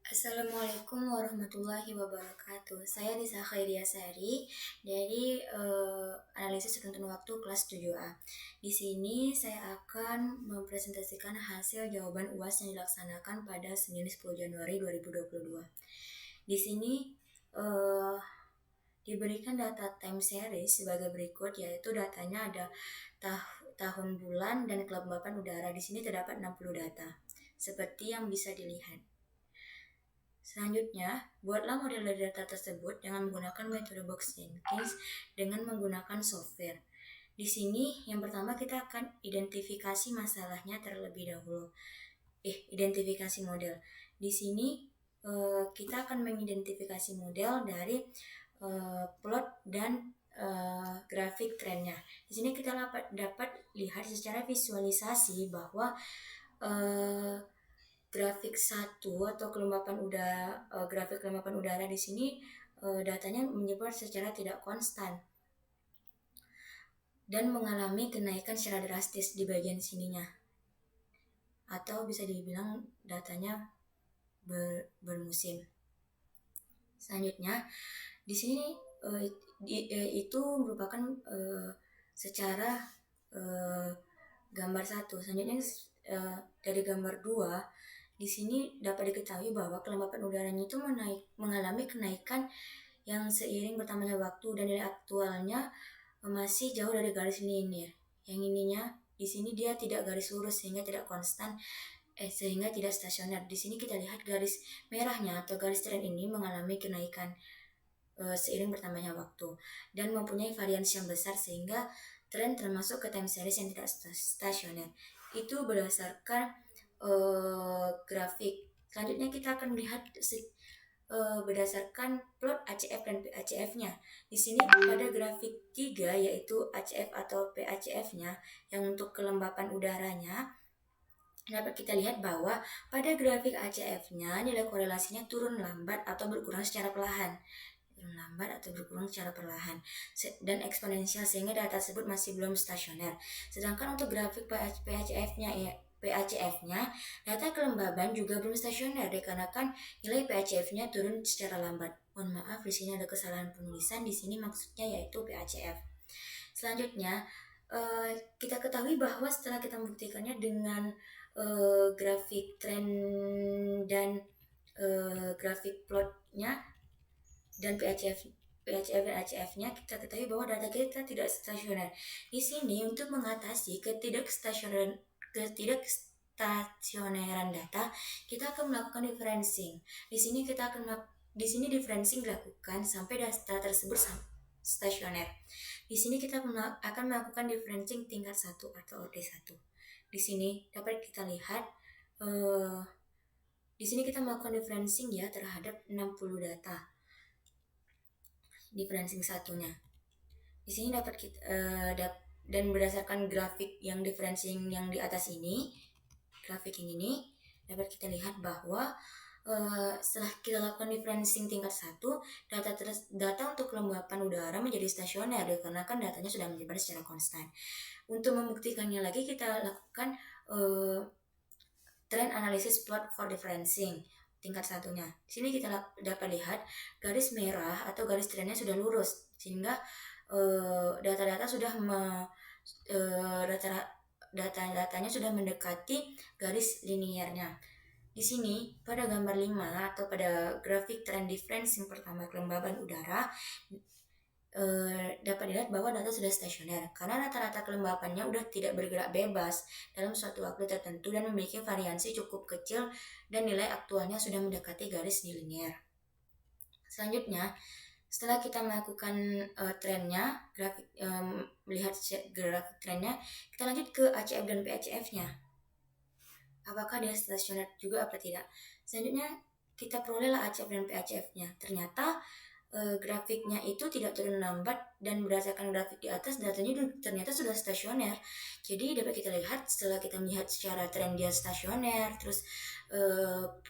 Assalamualaikum warahmatullahi wabarakatuh. Saya Lisa Khairyasari dari analisis runtun waktu kelas 7A. Di sini saya akan mempresentasikan hasil jawaban UAS yang dilaksanakan pada Senin 10 Januari 2022. Di sini eh, diberikan data time series sebagai berikut, yaitu datanya ada tahun, bulan, dan kelembapan udara. Di sini terdapat 60 data, seperti yang bisa dilihat. Selanjutnya, buatlah model dari data tersebut dengan menggunakan metode box Jenkins dengan menggunakan software. Di sini, yang pertama kita akan identifikasi masalahnya terlebih dahulu. Identifikasi model. Di sini, kita akan mengidentifikasi model dari plot dan grafik trennya. Di sini kita dapat lihat secara visualisasi bahwa grafik 1 atau grafik kelembapan udara di sini datanya menyebar secara tidak konstan dan mengalami kenaikan secara drastis di bagian sininya, atau bisa dibilang datanya bermusim. Selanjutnya di sini itu merupakan secara gambar 1. Selanjutnya dari gambar 2, di sini dapat diketahui bahwa kelembapan udaranya itu mengalami kenaikan yang seiring bertambahnya waktu, dan nilai aktualnya masih jauh dari garis linear. Yang ininya di sini dia tidak garis lurus sehingga tidak konstan, sehingga tidak stasioner. Di sini kita lihat garis merahnya atau garis tren ini mengalami kenaikan seiring bertambahnya waktu dan mempunyai variasi yang besar, sehingga tren termasuk ke time series yang tidak stasioner. Itu berdasarkan grafik. Selanjutnya kita akan melihat berdasarkan plot ACF dan PACF-nya. Di sini pada grafik 3, yaitu ACF atau PACF-nya yang untuk kelembapan udaranya, dapat kita lihat bahwa pada grafik ACF-nya nilai korelasinya turun lambat atau berkurang secara perlahan. Dan eksponensial, sehingga data tersebut masih belum stasioner. Sedangkan untuk grafik PACF-nya, data kelembaban juga belum stasioner dikarenakan nilai PACF-nya turun secara lambat. Mohon maaf, di sini ada kesalahan penulisan. Di sini maksudnya yaitu PACF. Selanjutnya, kita ketahui bahwa setelah kita membuktikannya dengan grafik tren dan grafik plotnya dan PHF dan ACF-nya, kita ketahui bahwa data kita tidak stasioner. Di sini untuk mengatasi ketidakstasioneran data, kita akan melakukan differencing. Di sini differencing dilakukan sampai data tersebut stasioner. Di sini kita akan melakukan differencing tingkat 1 atau OD1. Di sini dapat kita lihat di sini kita melakukan differencing ya terhadap 60 data. Differencing satunya. Di sini dapat kita dan berdasarkan grafik yang differencing yang di atas ini, grafik ini dapat kita lihat bahwa setelah kita lakukan differencing tingkat 1, data untuk kelembapan udara menjadi stasioner dikarenakan datanya sudah menyebar secara konstan. Untuk membuktikannya lagi, kita lakukan trend analysis plot for differencing tingkat 1-nya. Di sini kita dapat lihat garis merah atau garis trennya sudah lurus, sehingga data-datanya sudah mendekati garis linearnya. Di sini pada gambar 5 atau pada grafik trend differencing pertama kelembaban udara, dapat dilihat bahwa data sudah stasioner karena rata-rata kelembapannya sudah tidak bergerak bebas dalam suatu waktu tertentu dan memiliki variasi cukup kecil, dan nilai aktualnya sudah mendekati garis linear. Selanjutnya, setelah kita melakukan trennya, melihat grafik trennya, kita lanjut ke ACF dan PACF-nya. Apakah dia stasioner juga apa tidak? Selanjutnya kita perolehlah ACF dan PACF-nya. Ternyata grafiknya itu tidak turun lambat, dan berdasarkan grafik di atas datanya ternyata sudah stasioner. Jadi dapat kita lihat setelah kita melihat secara tren dia stasioner, terus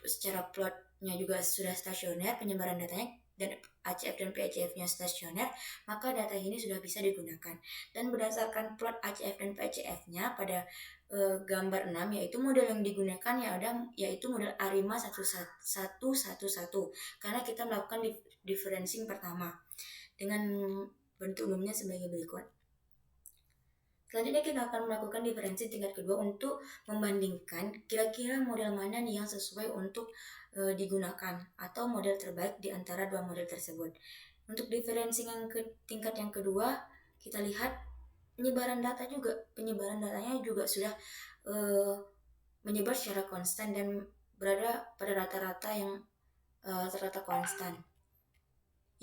secara plotnya juga sudah stasioner penyebaran datanya, dan ACF dan PACF-nya stasioner, maka data ini sudah bisa digunakan. Dan berdasarkan plot ACF dan PACF-nya pada gambar 6, yaitu model yang digunakan yaitu model ARIMA 1111, karena kita melakukan differencing pertama dengan bentuk umumnya sebagai berikut. Selanjutnya kita akan melakukan diferensi tingkat kedua untuk membandingkan kira-kira model mana nih yang sesuai untuk digunakan atau model terbaik di antara dua model tersebut. Untuk diferensi tingkat yang kedua, kita lihat penyebaran datanya juga sudah menyebar secara konstan dan berada pada rata-rata yang rata-rata konstan.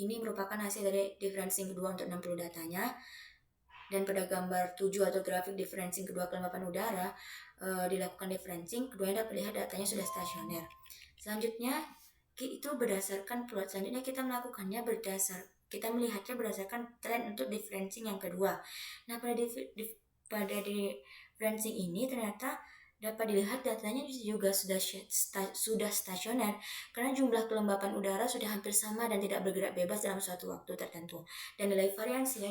Ini merupakan hasil dari diferencing kedua untuk 60 datanya. Dan pada gambar 7 atau grafik differencing kedua kelembapan udara dilakukan differencing, keduanya dapat lihat datanya sudah stasioner. Selanjutnya itu berdasarkan plot. Selanjutnya kita melihatnya berdasarkan tren untuk differencing yang kedua. Nah, pada differencing ini ternyata dapat dilihat datanya juga sudah stasioner karena jumlah kelembapan udara sudah hampir sama dan tidak bergerak bebas dalam suatu waktu tertentu, dan nilai variansinya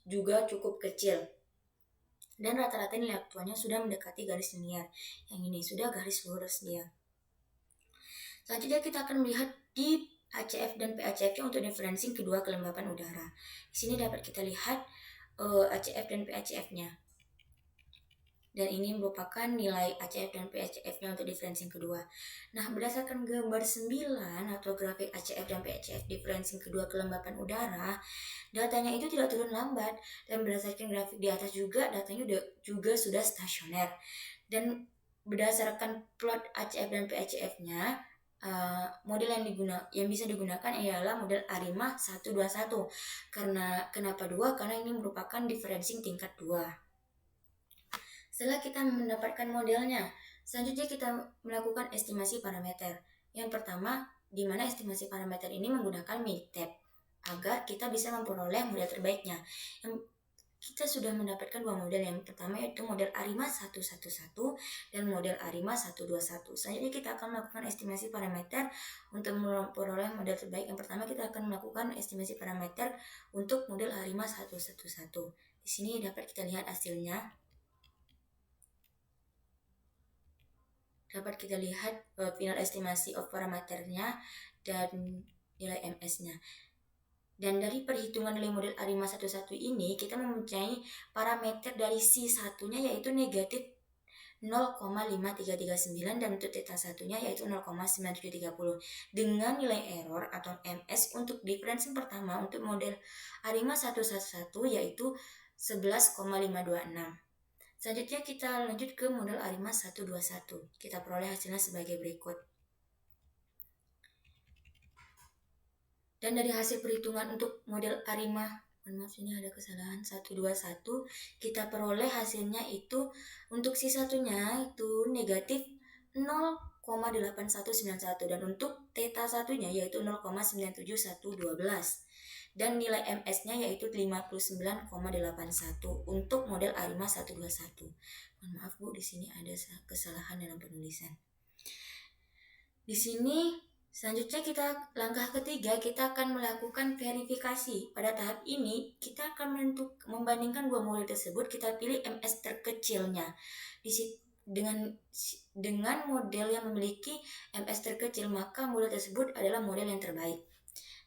juga cukup kecil, dan rata-rata nilai aktualnya sudah mendekati garis linier. Yang ini sudah garis lurus dia. Selanjutnya kita akan melihat di ACF dan PACF untuk differencing kedua kelembapan udara. Di sini dapat kita lihat ACF dan PACF-nya. Dan ini merupakan nilai ACF dan PACF-nya untuk differencing kedua. Nah, berdasarkan gambar 9 atau grafik ACF dan PACF differencing kedua kelembapan udara, datanya itu tidak turun lambat, dan berdasarkan grafik di atas juga datanya juga sudah stasioner. Dan berdasarkan plot ACF dan PACF-nya, model yang bisa digunakan ialah model ARIMA 121. Kenapa 2? Karena ini merupakan differencing tingkat 2. Setelah kita mendapatkan modelnya, selanjutnya kita melakukan estimasi parameter. Yang pertama, di mana estimasi parameter ini menggunakan MITAB agar kita bisa memperoleh model terbaiknya. Kita sudah mendapatkan dua model. Yang pertama yaitu model ARIMA 111 dan model ARIMA 121. Selanjutnya kita akan melakukan estimasi parameter untuk memperoleh model terbaik. Yang pertama kita akan melakukan estimasi parameter untuk model ARIMA 111. Di sini dapat kita lihat hasilnya. Dapat kita lihat final estimasi of parameternya dan nilai MS-nya. Dan dari perhitungan nilai model ARIMA 11 ini, kita mempunyai parameter dari C1-nya yaitu negatif 0,5339 dan untuk theta 1-nya yaitu 0,9730 dengan nilai error atau MS untuk differencing pertama untuk model ARIMA 111 yaitu 11,526. Selanjutnya kita lanjut ke model ARIMA 121. Kita peroleh hasilnya sebagai berikut. Dan dari hasil perhitungan untuk model ARIMA, maaf ini ada kesalahan, 121, kita peroleh hasilnya itu untuk C1-nya itu negatif 0,8191 dan untuk theta 1-nya yaitu 0,97112. Dan nilai MS-nya yaitu 59,81 untuk model ARIMA 121. Mohon maaf Bu, di sini ada kesalahan dalam penulisan. Di sini selanjutnya langkah ketiga kita akan melakukan verifikasi. Pada tahap ini kita akan membandingkan dua model tersebut, kita pilih MS terkecilnya. Dengan model yang memiliki MS terkecil, maka model tersebut adalah model yang terbaik.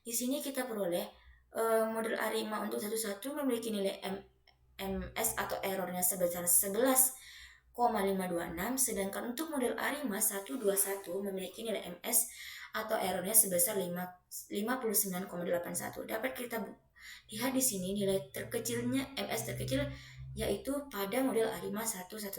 Di sini kita peroleh model ARIMA untuk 11 memiliki nilai MS atau errornya sebesar 11,526, sedangkan untuk model ARIMA 121 memiliki nilai MS atau errornya sebesar 59,81. Dapat kita lihat di sini nilai terkecilnya MS terkecil yaitu pada model ARIMA 111.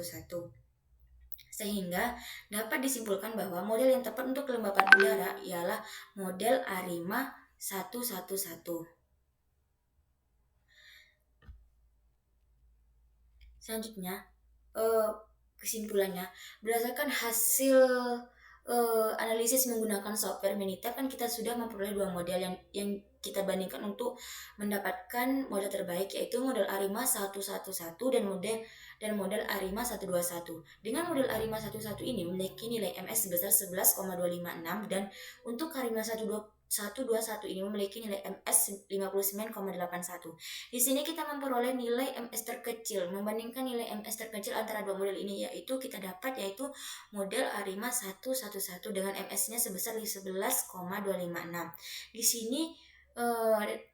Sehingga dapat disimpulkan bahwa model yang tepat untuk kelembapan udara ialah model ARIMA 111. Selanjutnya, kesimpulannya, berdasarkan hasil analisis menggunakan software Minitab, kan kita sudah memperoleh dua model yang kita bandingkan untuk mendapatkan model terbaik, yaitu model ARIMA 111 dan model ARIMA 121. Dengan model ARIMA 121 ini memiliki nilai MS sebesar 11,256 dan untuk ARIMA 121 ini memiliki nilai MS 59,81. Di sini kita memperoleh nilai MS terkecil membandingkan nilai MS terkecil antara dua model ini, yaitu kita dapat yaitu model Arima 111 dengan MS-nya sebesar 11,256. Di sini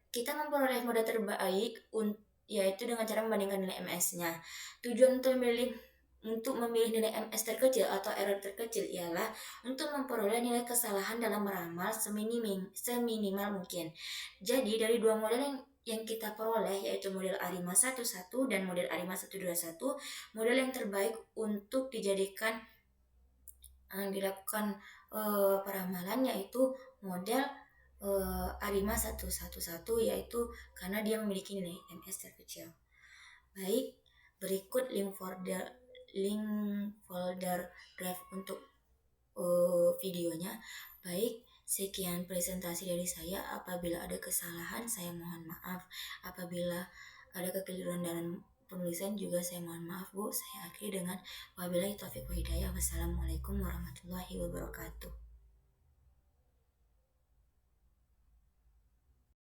kita memperoleh model terbaik yaitu dengan cara membandingkan nilai MS-nya. Tujuan untuk memilih nilai MS terkecil atau error terkecil ialah untuk memperoleh nilai kesalahan dalam meramal seminimal mungkin. Jadi dari dua model yang kita peroleh yaitu model Arima 11 dan model Arima 121, model yang terbaik untuk dilakukan peramalan yaitu model Arima 111, yaitu karena dia memiliki nilai MS terkecil. Baik, berikut link folder drive untuk videonya. Baik, sekian presentasi dari saya. Apabila ada kesalahan, saya mohon maaf. Apabila ada kekeliruan dalam penulisan juga saya mohon maaf, Bu. Saya akhiri dengan wabillahi taufiq wa hidayah. Wassalamualaikum warahmatullahi wabarakatuh.